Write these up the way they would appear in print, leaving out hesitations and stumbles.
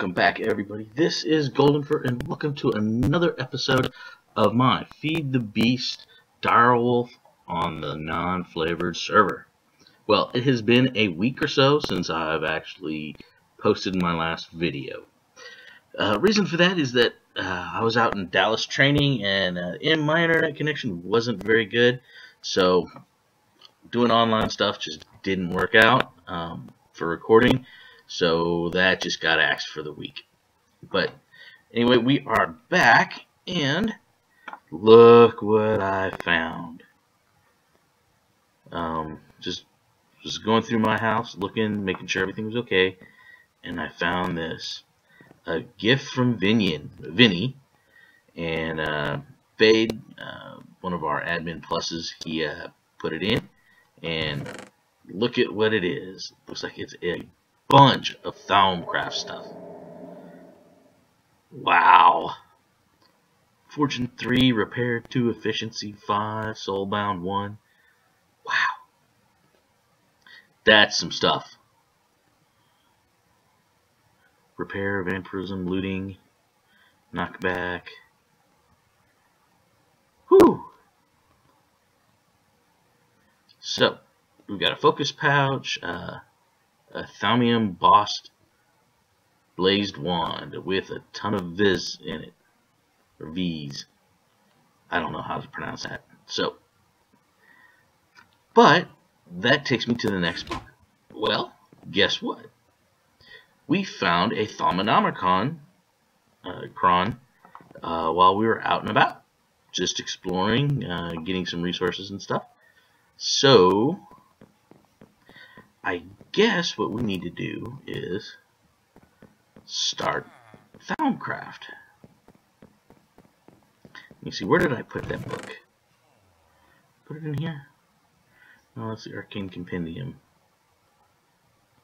Welcome back, everybody. This is Goldenfur, and welcome to another episode of my Feed the Beast Direwolf on the non-flavored server. Well, it has been a week or so since I've actually posted my last video. Reason for that is that I was out in Dallas training, and my internet connection wasn't very good, so doing online stuff just didn't work out for recording. So that just got axed for the week. But anyway, we are back, and look what I found. Just going through my house, looking, making sure everything was okay, and I found this. A gift from Vini, and Fade, one of our admin pluses, he put it in, and look at what it is. Looks like it's a bunch of Thaumcraft stuff. Wow. Fortune 3, Repair 2, Efficiency 5, Soulbound 1. Wow. That's some stuff. Repair, Vampirism, Looting, Knockback. Whew. So, we've got a focus pouch, a Thaumium Bossed Blazed Wand with a ton of Viz in it. Or V's. I don't know how to pronounce that. So, but that takes me to the next part. Well, guess what? We found a Thaumonomicon while we were out and about, just exploring, getting some resources and stuff. So, I guess what we need to do is start Thaumcraft. Let me see, where did I put that book? Put it in here? No, that's the Arcane Compendium.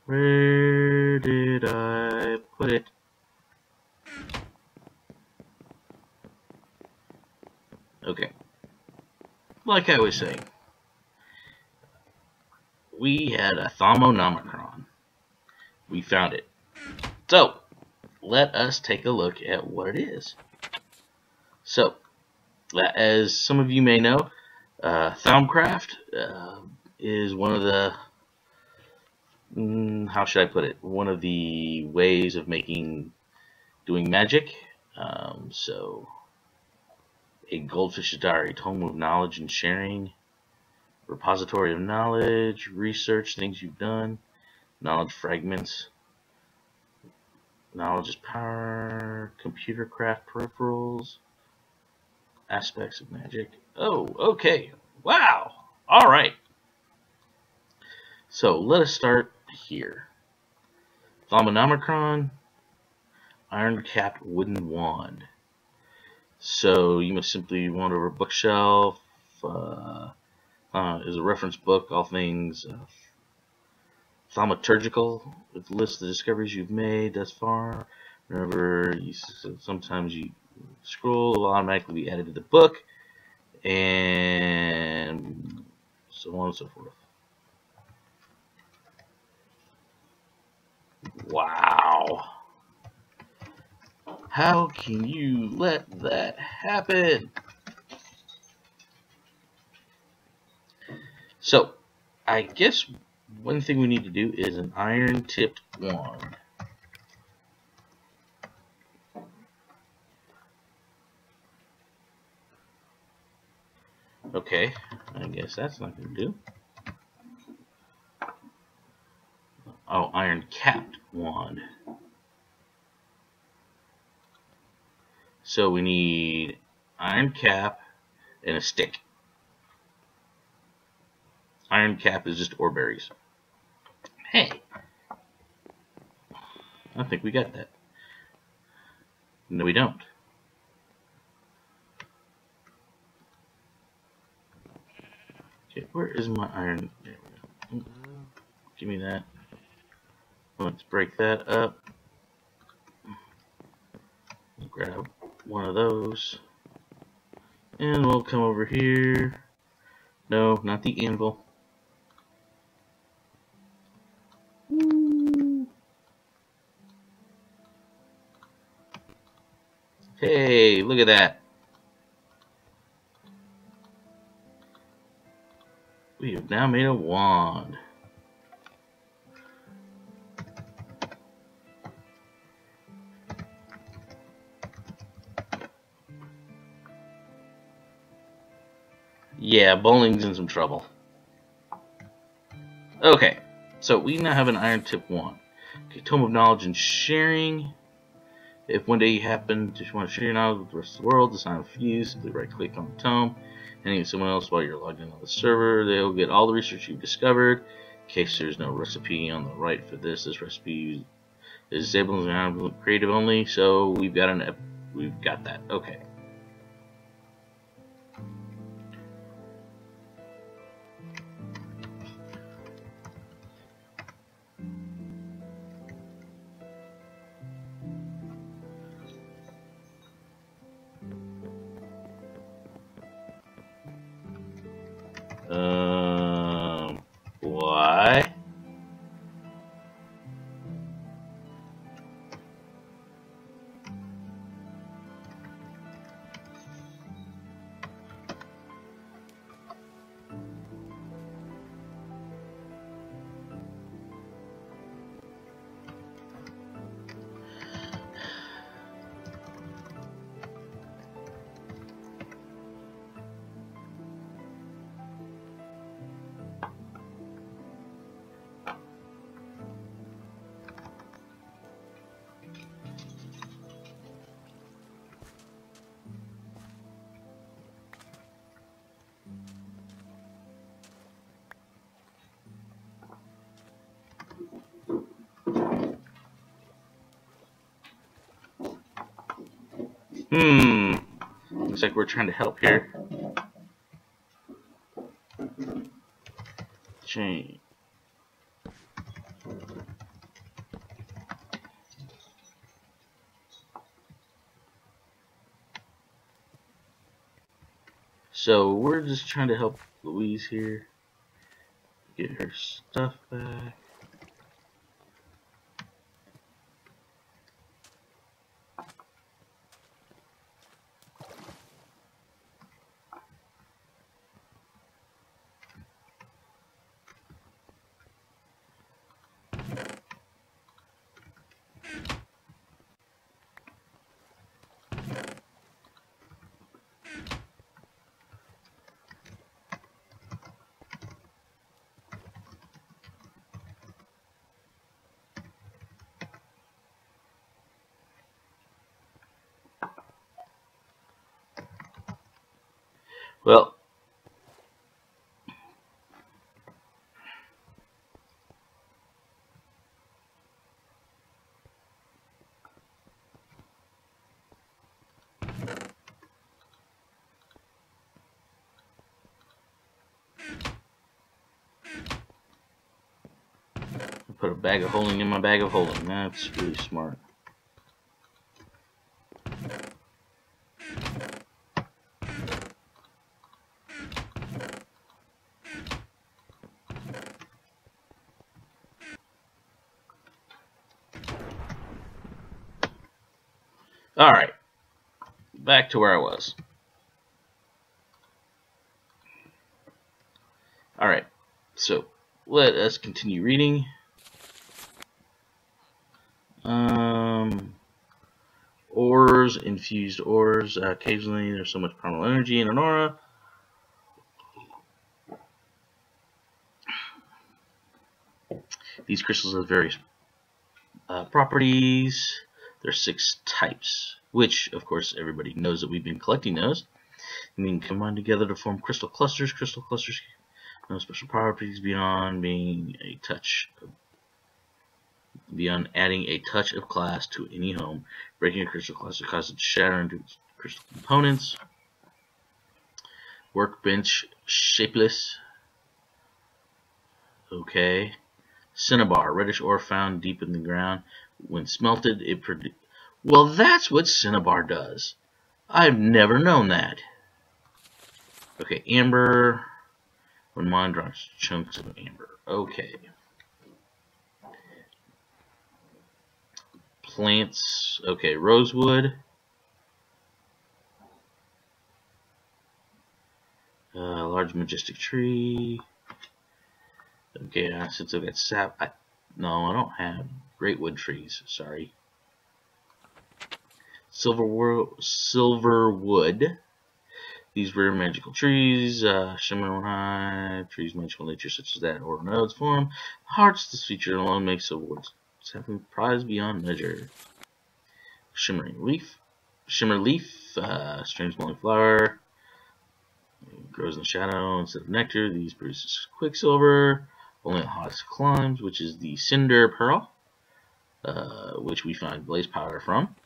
Where did I put it? Okay. Like I was saying, we had a Thaumonomicon. We found it. So, let us take a look at what it is. So, as some of you may know, Thaumcraft is one of the, how should I put it, one of the ways of doing magic. So, a Goldfish's Diary, Tome of Knowledge and Sharing, Repository of Knowledge, Research, Things You've Done, Knowledge Fragments, Knowledge is Power, Computer Craft Peripherals, Aspects of Magic. Oh, okay. Wow. Alright. So, let us start here. Thaumonomicon, Iron-Capped Wooden Wand. So, you must simply wander over a bookshelf. Is a reference book, all things thaumaturgical, with a list of the discoveries you've made thus far. Remember, sometimes you scroll, will automatically be added to the book, and so on and so forth. Wow. How can you let that happen? So, I guess one thing we need to do is an iron-tipped wand. Okay, I guess that's not going to do. Oh, iron-capped wand. So we need iron cap and a stick. Iron cap is just ore berries. Hey, I think we got that. No, we don't. Okay, where is my iron? There we go. Give me that. Let's break that up. Grab one of those. And we'll come over here. No, not the anvil. Hey, look at that. We have now made a wand. Yeah, bowling's in some trouble. Okay, so we now have an iron tip wand. Okay, Tome of Knowledge and Sharing. If one day you happen to want to share your knowledge with the rest of the world, it's not for you. Simply right-click on the tome, and give someone else while you're logged in on the server. They'll get all the research you've discovered. In case there's no recipe on the right for this recipe is disabled and creative only. So we've got that. Okay. Why? Looks like we're trying to help here. Change. So we're just trying to help Louise here get her stuff back. Well, I put a bag of holding in my bag of holding. That's really smart. Alright, back to where I was. Alright, so let us continue reading. Ores, infused ores. Occasionally there's so much primal energy in an aura. These crystals have various properties. There's 6 types, which, of course, everybody knows that we've been collecting those. And then combine together to form crystal clusters. Crystal clusters no special properties beyond adding a touch of class to any home. Breaking a crystal cluster causes it to shatter into crystal components. Workbench shapeless. Okay. Cinnabar, reddish ore found deep in the ground. When smelted, it produces. Well, that's what cinnabar does. I've never known that. Okay, amber. When mine drops chunks of amber. Okay. Plants. Okay, rosewood. Large majestic tree. Okay, since I've got sap, no, I don't have great wood trees. Sorry. Silver wood. These rare magical trees, shimmering high, trees magical nature such as that or nodes form. Hearts, this feature alone makes awards having prize beyond measure. Shimmer leaf, strange smelling flower. It grows in the shadow instead of nectar. These produces quicksilver, only at hottest climes, which is the cinder pearl, which we find blaze powder from.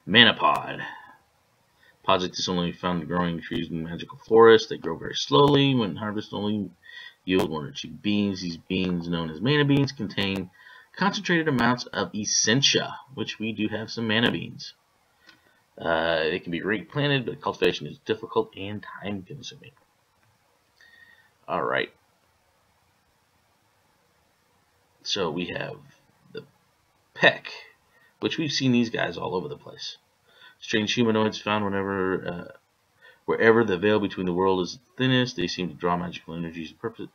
Mana pod. Pods like this only found growing trees in magical forests. They grow very slowly. When harvested, only yield 1 or 2 beans. These beans, known as mana beans, contain concentrated amounts of essentia, which we do have some mana beans. They can be replanted, but cultivation is difficult and time-consuming. All right. So we have the peck, which we've seen these guys all over the place. Strange humanoids found wherever the veil between the world is thinnest. They seem to draw magical energies and purpose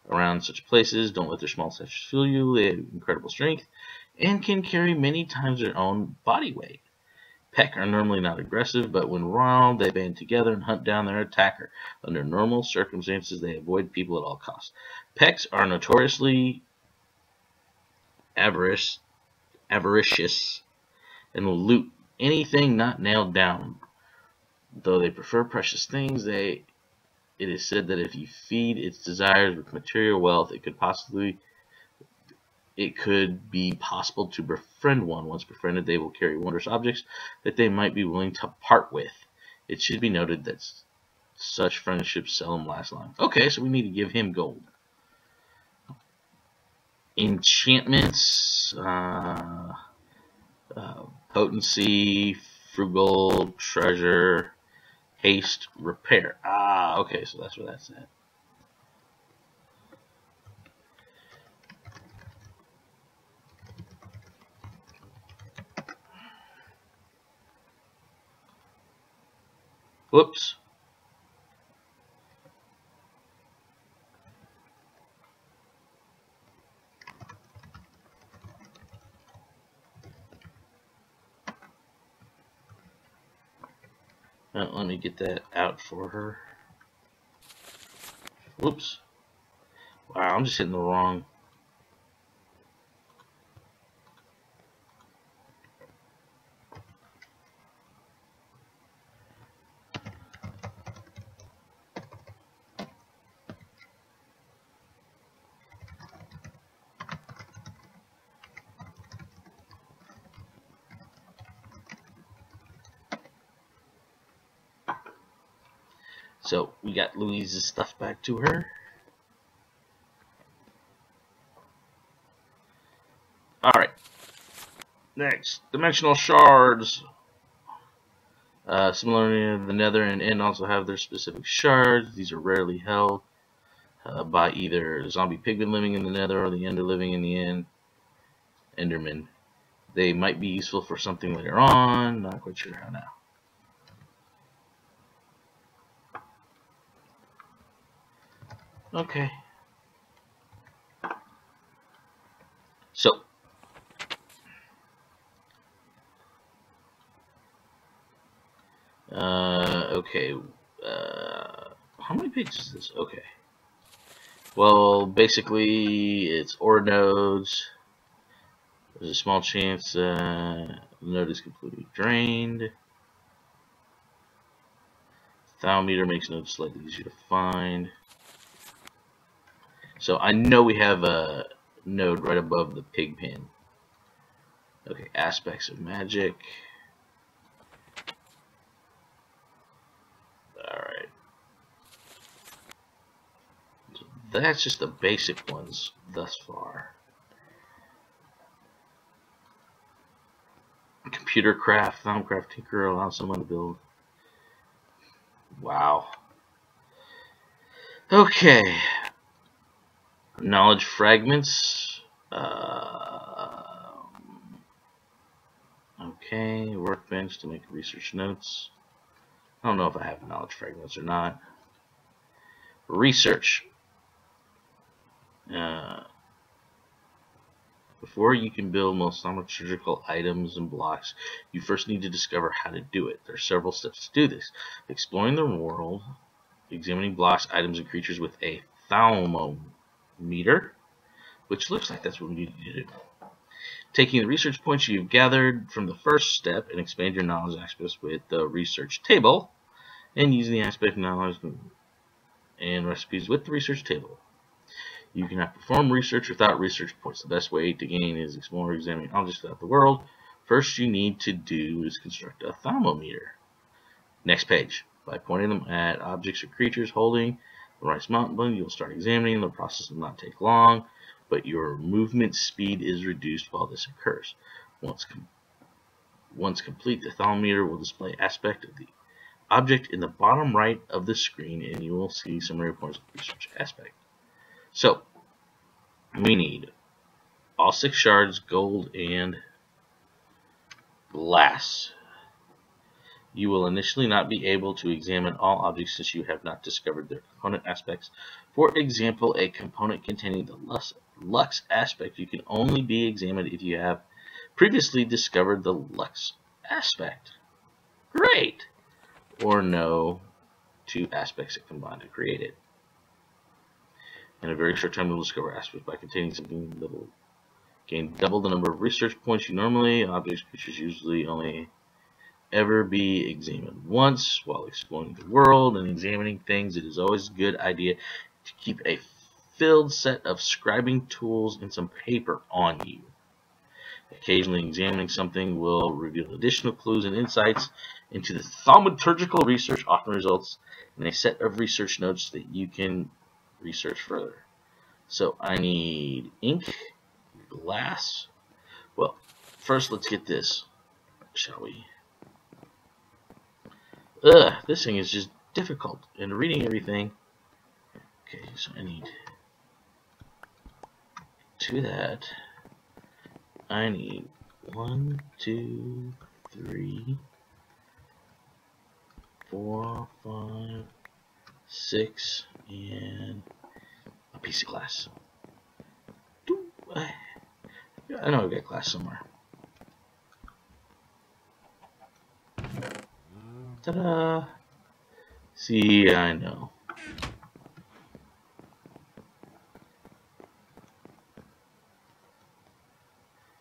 around such places. Don't let their small statures fool you. They have incredible strength and can carry many times their own body weight. Peck are normally not aggressive, but when riled, they band together and hunt down their attacker. Under normal circumstances, they avoid people at all costs. Pecks are notoriously avaricious and will loot anything not nailed down. Though they prefer precious things, it is said that if you feed its desires with material wealth, it could be possible to befriend one. Once befriended, they will carry wondrous objects that they might be willing to part with. It should be noted that such friendships seldom last long. Okay, so we need to give him gold. Enchantments, potency, frugal, treasure, haste, repair. Okay, so that's where that's at. Whoops. Let me get that out for her. Whoops. Wow, I'm just hitting the wrong. So we got Louise's stuff back to her. Alright. Next, dimensional shards. Similarly to the Nether and End also have their specific shards. These are rarely held by either zombie pigmen living in the Nether or the Ender living in the End. Enderman. They might be useful for something later on. Not quite sure how now. Okay. So. Okay. How many pages is this? Okay. Well, basically, it's ore nodes. There's a small chance the node is completely drained. Thiometer makes nodes slightly easier to find. So I know we have a node right above the pig pen. Okay, aspects of magic. Alright. So that's just the basic ones thus far. Computer craft, Thaumcraft Tinker allows someone to build. Wow. Okay. Knowledge fragments. Okay, workbench to make research notes. I don't know if I have knowledge fragments or not. Research. Before you can build most thaumaturgical items and blocks, you first need to discover how to do it. There are several steps to do this. Exploring the world, examining blocks, items, and creatures with a thermometer, which looks like that's what we need to do. Taking the research points you've gathered from the first step and expand your knowledge aspects with the research table, and using the aspect knowledge and recipes with the research table. You cannot perform research without research points. The best way to gain is explore and examine objects throughout the world. First you need to do is construct a thermometer. Next page. By pointing them at objects or creatures holding the right mountain button, you'll start examining. The process will not take long, but your movement speed is reduced while this occurs. Once complete, the thermometer will display aspect of the object in the bottom right of the screen, and you will see summary points of research aspect. So, we need all 6 shards, gold, and glass. You will initially not be able to examine all objects since you have not discovered their component aspects. For example, a component containing the lux aspect you can only be examined if you have previously discovered the lux aspect. Great! Or know 2 aspects that combine to create it. In a very short time, you'll discover aspects by containing something that will gain double the number of research points you normally. Objects, creatures usually only ever be examined once. While exploring the world and examining things, it is always a good idea to keep a filled set of scribing tools and some paper on you. Occasionally examining something will reveal additional clues and insights into the thaumaturgical research, often results in a set of research notes that you can research further. So I need ink, glass. Well, first let's get this, shall we? This thing is just difficult in reading everything. Okay, so I need to that. I need 1, 2, 3, 4, 5, 6, and a piece of glass. I know I've got glass somewhere. Ta-da! See, I know.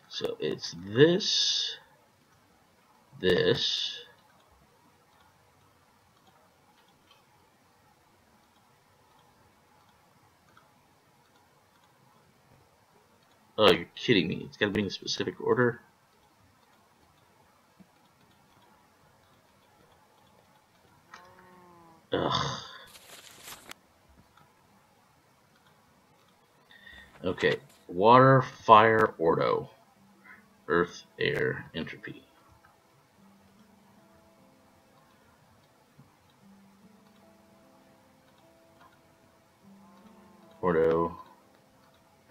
So it's this, this, oh, you're kidding me. It's got to be in a specific order. Ugh. Okay. Water, fire, ordo. Earth, air, entropy. Ordo,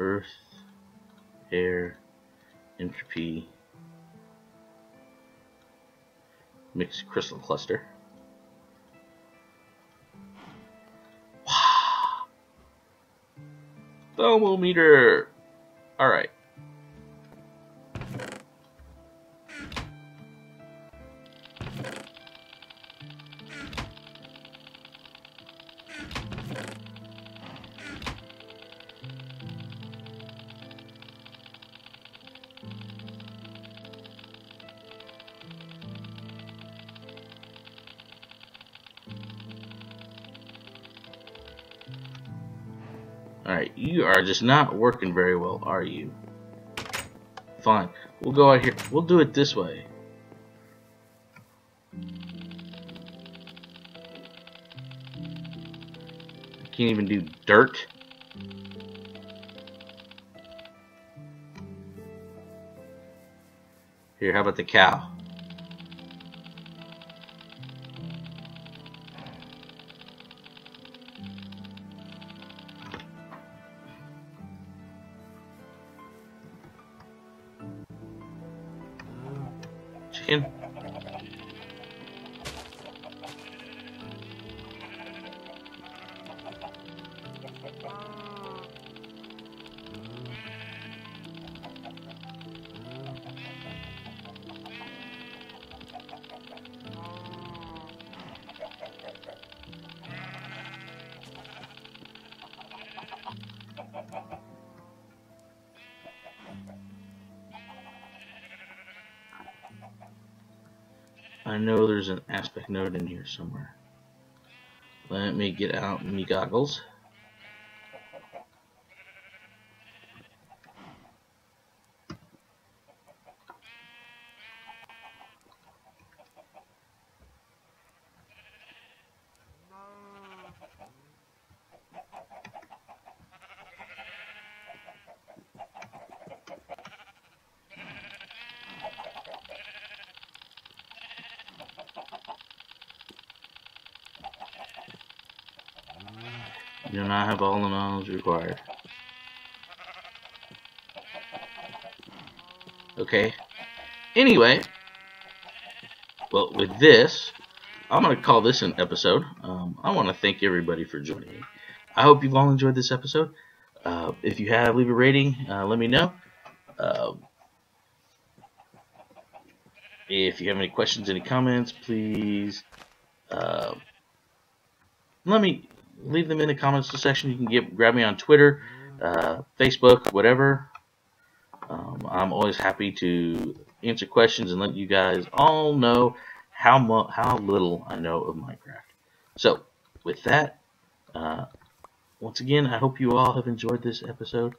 earth, air, entropy, mixed crystal cluster. Wow. Thermometer. All right. Alright, you are just not working very well, are you? Fine. We'll go out here. We'll do it this way. I can't even do dirt. Here, how about the cow? Chicken. I know there's an aspect node in here somewhere. Let me get out me goggles. You do not have all the knowledge required. Okay. Anyway, well, with this, I'm going to call this an episode. I want to thank everybody for joining me. I hope you've all enjoyed this episode. If you have, leave a rating. Let me know. If you have any questions, any comments, please let me leave them in the comments section. You can grab me on Twitter, Facebook, whatever. I'm always happy to answer questions and let you guys all know how little I know of Minecraft. So, with that, once again, I hope you all have enjoyed this episode,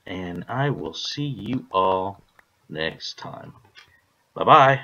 and I will see you all next time. Bye-bye.